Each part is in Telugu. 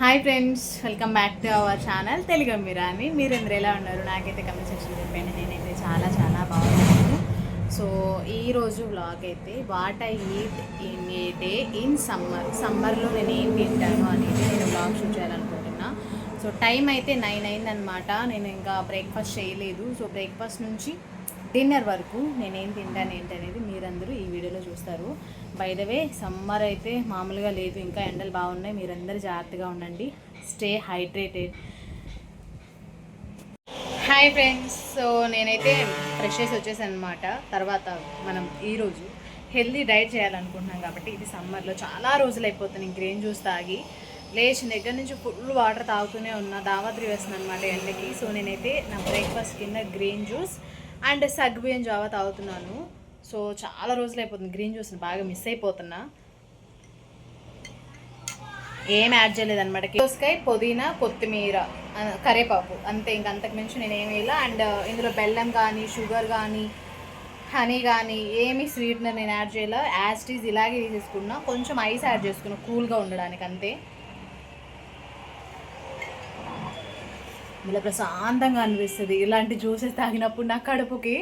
Hi friends, welcome back to our channel Telugu Meerani. మీరందరూ ఎలా ఉన్నారు? నాకైతే కమెంట్ సెక్షన్ చెప్పండి. నేనైతే చాలా చాలా బాగున్నాను. సో ఈరోజు వ్లాగ్ అయితే what I eat in a day in సమ్మర్లో నేను ఏం తింటాను అనేది నేను వ్లాగ్ షూట్ చేయాలనుకుంటున్నా. సో టైం అయితే 9 అయిందనమాట. నేను ఇంకా బ్రేక్ఫాస్ట్ చేయలేదు. సో బ్రేక్ఫాస్ట్ నుంచి డిన్నర్ వరకు నేనేం తింటాను ఏంటనేది మీరందరూ ఈ వీడియోలో చూస్తారు. బై ద వే సమ్మర్ అయితే మామూలుగా లేదు, ఇంకా ఎండలు బాగున్నాయి. మీరందరూ జాగ్రత్తగా ఉండండి, stay hydrated. Hi friends, so నేనైతే ఫ్రెష్ చేసి వచ్చేసాను అనమాట. తర్వాత మనం ఈరోజు హెల్దీ డైట్ చేయాలనుకుంటున్నాం కాబట్టి ఇది సమ్మర్లో చాలా రోజులు అయిపోతుంది గ్రీన్ జ్యూస్ తాగి. లేచిన దగ్గర నుంచి ఫుల్ వాటర్ తాగుతూనే ఉన్నా, దావత్రి వేస్తున్నాను అనమాట ఎండకి. సో నేనైతే నా బ్రేక్ఫాస్ట్ కింద గ్రీన్ జ్యూస్ అండ్ సగ్గుబియ్యం జావా తాగుతున్నాను. సో చాలా రోజులు అయిపోతుంది గ్రీన్ జ్యూస్ని బాగా మిస్ అయిపోతున్నా. ఏం యాడ్ చేయలేదన్నమాట. దోసకాయ, పుదీనా, కొత్తిమీర, కరివేపాకు అంతే. ఇంక అంతకు మించి నేను ఏమి ఇలా. అండ్ ఇందులో బెల్లం కానీ షుగర్ కానీ హనీ కానీ ఏమి స్వీట్నర్ నేను యాడ్ చేయాల. యాజ్ టీజ్ ఇలాగే తీసేసుకున్నా. కొంచెం ఐస్ యాడ్ చేసుకున్నా కూల్గా ఉండడానికి అంతే. ఇలా ప్రశాంతంగా అనిపిస్తుంది ఇలాంటి జ్యూసెస్ తాగినప్పుడు నా కడుపుకి.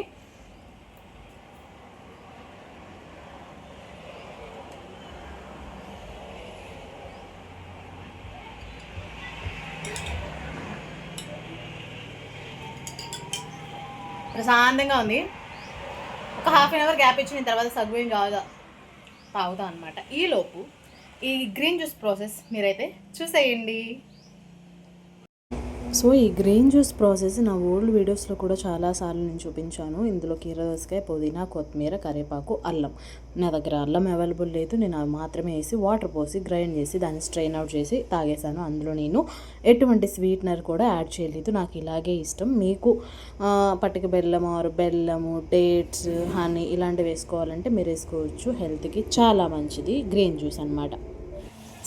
ప్రశాంతంగా ఉంది. ఒక హాఫ్ అన్ అవర్ గ్యాప్ ఇచ్చిన తర్వాత సగ్గుబియ్యం తాగుతాం అనమాట. ఈలోపు ఈ గ్రీన్ జ్యూస్ ప్రాసెస్ మీరైతే చూసేయండి. సో ఈ గ్రీన్ జ్యూస్ ప్రాసెస్ నా ఓల్డ్ వీడియోస్లో కూడా చాలాసార్లు నేను చూపించాను. ఇందులో కీరదోసకాయ, పుదీనా, కొత్తిమీర, కరివేపాకు, అల్లం. నా దగ్గర అల్లం అవైలబుల్ లేదు, నేను అవి మాత్రమే వేసి వాటర్ పోసి గ్రైండ్ చేసి దాన్ని స్ట్రెయిన్ అవుట్ చేసి తాగేశాను. అందులో నేను ఎటువంటి స్వీట్నర్ కూడా యాడ్ చేయలేదు. నాకు ఇలాగే ఇష్టం. మీకు పట్టిక బెల్లం ఆరు బెల్లము, డేట్స్, హనీ ఇలాంటివి వేసుకోవాలంటే మీరు వేసుకోవచ్చు. హెల్త్కి చాలా మంచిది గ్రీన్ జ్యూస్ అనమాట.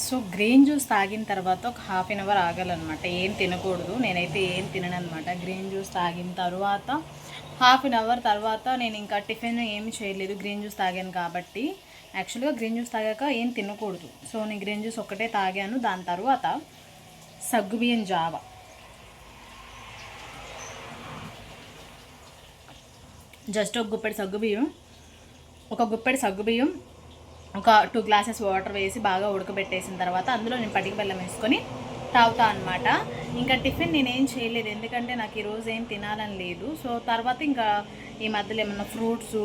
సో గ్రీన్ జ్యూస్ తాగిన తర్వాత ఒక హాఫ్ అన్ అవర్ ఆగాలన్నమాట. ఏం తినకూడదు. నేనైతే ఏం తినను అనమాట. గ్రీన్ జ్యూస్ తాగిన తర్వాత హాఫ్ అన్ అవర్ తర్వాత నేను ఇంకా టిఫిన్ ఏమి చేయలేదు, గ్రీన్ జ్యూస్ తాగాను కాబట్టి. యాక్చువల్గా గ్రీన్ జ్యూస్ తాగాక ఏం తినకూడదు. సో నేను గ్రీన్ జ్యూస్ ఒక్కటే తాగాను. దాని తర్వాత సగ్గుబియ్యం జావ. జస్ట్ ఒక గుప్పెడి సగ్గుబియ్యం ఒక 2 గ్లాసెస్ వాటర్ వేసి బాగా ఉడకబెట్టేసిన తర్వాత అందులో నేను పటిక బెల్లం వేసుకొని తాగుతా అనమాట. ఇంకా టిఫిన్ నేనేం చేయలేదు, ఎందుకంటే నాకు ఈరోజు ఏం తినాలని లేదు. సో తర్వాత ఇంకా ఈ మధ్యలో ఏమన్నా ఫ్రూట్స్,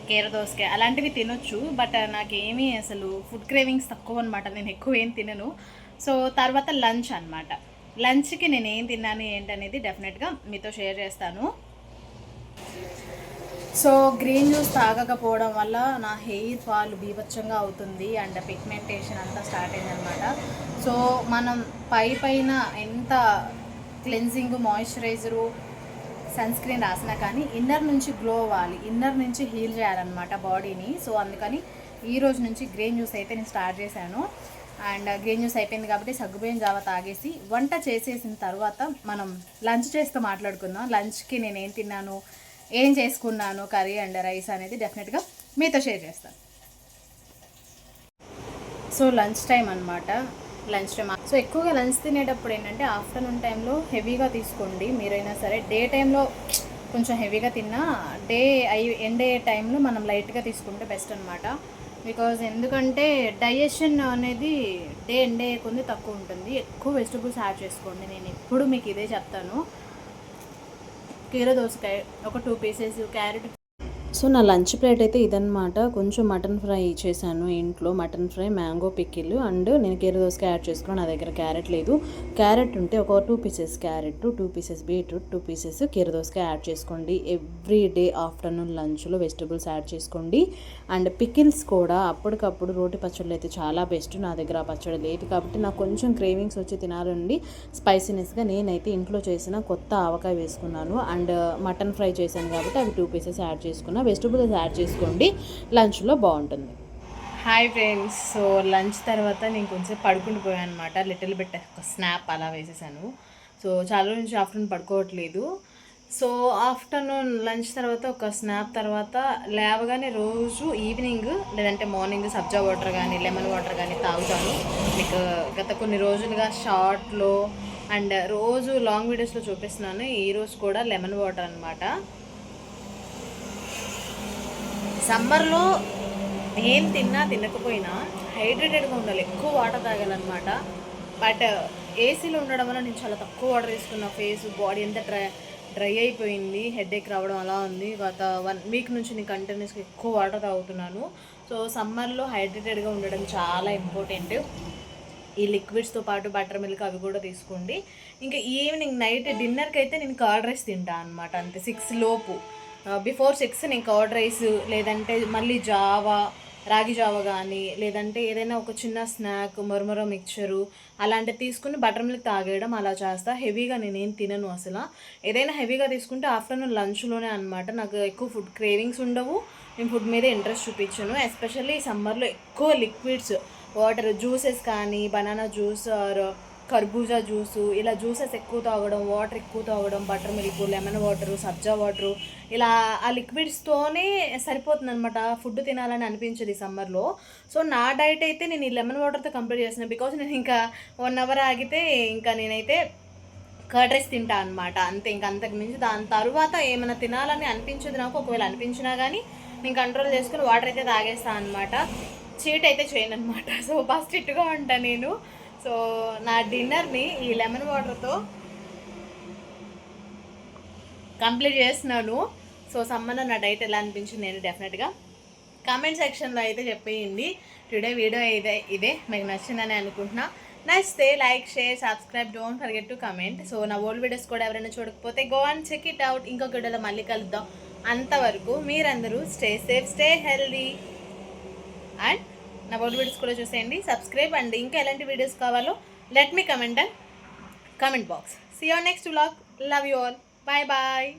కీరదోసకాయ అలాంటివి తినొచ్చు. బట్ నాకేమీ అసలు ఫుడ్ క్రేవింగ్స్ తక్కువ అనమాట. నేను ఎక్కువ ఏం తినను. సో తర్వాత లంచ్ అనమాట. లంచ్కి నేను ఏం తిన్నాను ఏంటనేది డెఫినెట్గా మీతో షేర్ చేస్తాను. సో గ్రీన్ జ్యూస్ తాగకపోవడం వల్ల నా హెయిర్ ఫాల్ బీభత్సంగా అవుతుంది అండ్ పిగ్మెంటేషన్ అంతా స్టార్ట్ అయిందనమాట. సో మనం పైన ఎంత క్లెన్జింగ్, మాయిశ్చరైజరు, సన్ స్క్రీన్ రాసినా కానీ ఇన్నర్ నుంచి గ్లో అవ్వాలి, ఇన్నర్ నుంచి హీల్ చేయాలన్నమాట బాడీని. సో అందుకని ఈ రోజు నుంచి గ్రీన్ జ్యూస్ అయితే నేను స్టార్ట్ చేశాను. అండ్ గ్రీన్ జ్యూస్ అయిపోయింది కాబట్టి సగ్గుబియ్యం జావ తాగేసి వంట చేసేసిన తర్వాత మనం లంచ్ చేస్తూ మాట్లాడుకుందాం. లంచ్కి నేను ఏం తిన్నాను, ఏం చేసుకున్నాను, కర్రీ అండ్ రైస్ అనేది డెఫినెట్గా మీతో షేర్ చేస్తాను. సో లంచ్ టైం అనమాట. Lunch time. సో ఎక్కువగా లంచ్ తినేటప్పుడు ఏంటంటే ఆఫ్టర్నూన్ టైంలో హెవీగా తీసుకోండి. మీరైనా సరే డే టైంలో కొంచెం హెవీగా తిన్నా ఎండ్ అయ్యే టైంలో మనం లైట్గా తీసుకుంటే బెస్ట్ అనమాట. బికాజ్ ఎందుకంటే డైజెషన్ అనేది ఎండ్ అయ్యే కొద్ది తక్కువ ఉంటుంది. ఎక్కువ వెజిటబుల్స్ యాడ్ చేసుకోండి. నేను ఎప్పుడు మీకు ఇదే చెప్తాను. కీరదోసకాయ ఒక 2 పీసెస్, క్యారెట్. సో నా లంచ్ ప్లేట్ అయితే ఇదనమాట. కొంచెం మటన్ ఫ్రై చేశాను ఇంట్లో. Mutton fry, mango pickle and నేను కీరదోసకాయ యాడ్ చేసుకున్నాను. నా దగ్గర క్యారెట్ లేదు. క్యారెట్ ఉంటే ఒక 2 pieces carrot, 2 pieces beetroot, 2 pieces కీరదోసకాయ యాడ్ చేసుకోండి. ఎవ్రీ డే ఆఫ్టర్నూన్ లంచ్లో వెజిటబుల్స్ యాడ్ చేసుకోండి. అండ్ పికిల్స్ కూడా అప్పటికప్పుడు రోటి పచ్చళ్ళు అయితే చాలా బెస్ట్. నా దగ్గర ఆ పచ్చడి లేదు కాబట్టి నాకు కొంచెం క్రేవింగ్స్ వచ్చి తినాలండి స్పైసీనెస్గా. నేనైతే ఇంట్లో చేసిన కొత్త ఆవకాయ వేసుకున్నాను అండ్ మటన్ ఫ్రై చేశాను కాబట్టి అవి 2 పీసెస్ యాడ్ చేసుకున్నాను. వెజిటబుల్స్ యాడ్ చేసుకోండి, లంచ్లో బాగుంటుంది. హాయ్ ఫ్రెండ్స్, సో లంచ్ తర్వాత నేను కొంచెం పడుకుని పోయాను అనమాట. లిటిల్ బిట్ ఒక స్నాప్ అలా వేసేసాను. సో చాలా నుంచి ఆఫ్టర్నూన్ పడుకోవట్లేదు. సో ఆఫ్టర్నూన్ లంచ్ తర్వాత ఒక స్నాప్ తర్వాత లేవగానే రోజు ఈవినింగ్ లేదంటే మార్నింగ్ సబ్జా వాటర్ కానీ లెమన్ వాటర్ కానీ తాగుతాను. మీకు గత కొన్ని రోజులుగా షార్ట్లో అండ్ రోజు లాంగ్ వీడియోస్లో చూపిస్తున్నాను. ఈరోజు కూడా లెమన్ వాటర్ అనమాట. సమ్మర్లో ఏం తిన్నా తినకపోయినా హైడ్రేటెడ్గా ఉండాలి, ఎక్కువ వాటర్ తాగాలన్నమాట. బట్ ఏసీలో ఉండడం వల్ల నేను చాలా తక్కువ వాటర్ తీసుకున్న, ఫేస్ బాడీ ఎంత డ్రై అయిపోయింది, హెడేక్ రావడం అలా ఉంది. గత 1 వీక్ నుంచి నేను కంటిన్యూస్గా ఎక్కువ వాటర్ తాగుతున్నాను. సో సమ్మర్లో హైడ్రేటెడ్గా ఉండడం చాలా ఇంపార్టెంట్. ఈ లిక్విడ్స్తో పాటు బటర్ మిల్క్ అవి కూడా తీసుకోండి. ఇంకా ఈవినింగ్ నైట్ డిన్నర్కి అయితే నేను కర్డ్ రైస్ తింటాను అనమాట. అంతే 6 లోపు, బిఫోర్ 6 నేను కర్డ్ రైస్ లేదంటే మళ్ళీ జావా, రాగి జావ కానీ లేదంటే ఏదైనా ఒక చిన్న స్నాక్ మరమర మిక్చరు అలాంటివి తీసుకుని బటర్ మిల్క్ తాగేయడం అలా చేస్తా. హెవీగా నేనేం తినను అసలు. ఏదైనా హెవీగా తీసుకుంటే ఆఫ్టర్నూన్ లంచ్లోనే అనమాట. నాకు ఎక్కువ ఫుడ్ క్రేవింగ్స్ ఉండవు, నేను ఫుడ్ మీద ఇంట్రెస్ట్ చూపించాను. ఎస్పెషల్లీ సమ్మర్లో ఎక్కువ లిక్విడ్స్, వాటర్, జ్యూసెస్ కానీ బనానా జ్యూస్ ఆర్ కర్బూజా జ్యూసు, ఇలా జ్యూసెస్ ఎక్కువ తాగడం, వాటర్ ఎక్కువ తాగడం, బటర్ మిల్క్, లెమన్ వాటరు, సబ్జా వాటరు, ఇలా ఆ లిక్విడ్స్తోనే సరిపోతుంది అనమాట. ఫుడ్ తినాలని అనిపించదు ఈ సమ్మర్లో. సో నా డైట్ అయితే నేను ఈ లెమన్ వాటర్తో కంప్లీట్ చేస్తున్నాను. బికాజ్ నేను ఇంకా 1 అవర్ ఆగితే ఇంకా నేనైతే కర్డ్ రైస్ తింటా అనమాట. అంతే, ఇంకా అంతకు మించి దాని తర్వాత ఏమైనా తినాలని అనిపించదు నాకు. ఒకవేళ అనిపించినా కానీ నేను కంట్రోల్ చేసుకుని వాటర్ అయితే తాగేస్తాను అనమాట. చీట్ అయితే చేయను అనమాట. సో బాగా స్ట్రిక్ట్గా ఉంటాను నేను. సో నా డిన్నర్ని ఈ లెమన్ వాటర్తో కంప్లీట్ చేస్తున్నాను. సో సమ్మర్లో నా డైట్ ఎలా అనిపించింది నేను డెఫినెట్గా కామెంట్ సెక్షన్లో అయితే చెప్పేయండి. టుడే వీడియో ఇదే మీకు నచ్చిందని అనుకుంటున్నా. నచ్చితే like, share, subscribe, don't forget to comment. So నా ఓల్డ్ వీడియోస్ కూడా ఎవరైనా చూడకపోతే go and check it out. ఇంకొక వీడియోలో మళ్ళీ కలుద్దాం. అంతవరకు మీరందరూ stay safe, stay healthy and నా ఓల్డ్ వీడియోస్ కూడా చూసేయండి, సబ్స్క్రైబ్. అండ్ ఇంకా ఎలాంటి వీడియోస్ కావాలో let me comment and comment box. See you next vlog. Love you all. Bye bye.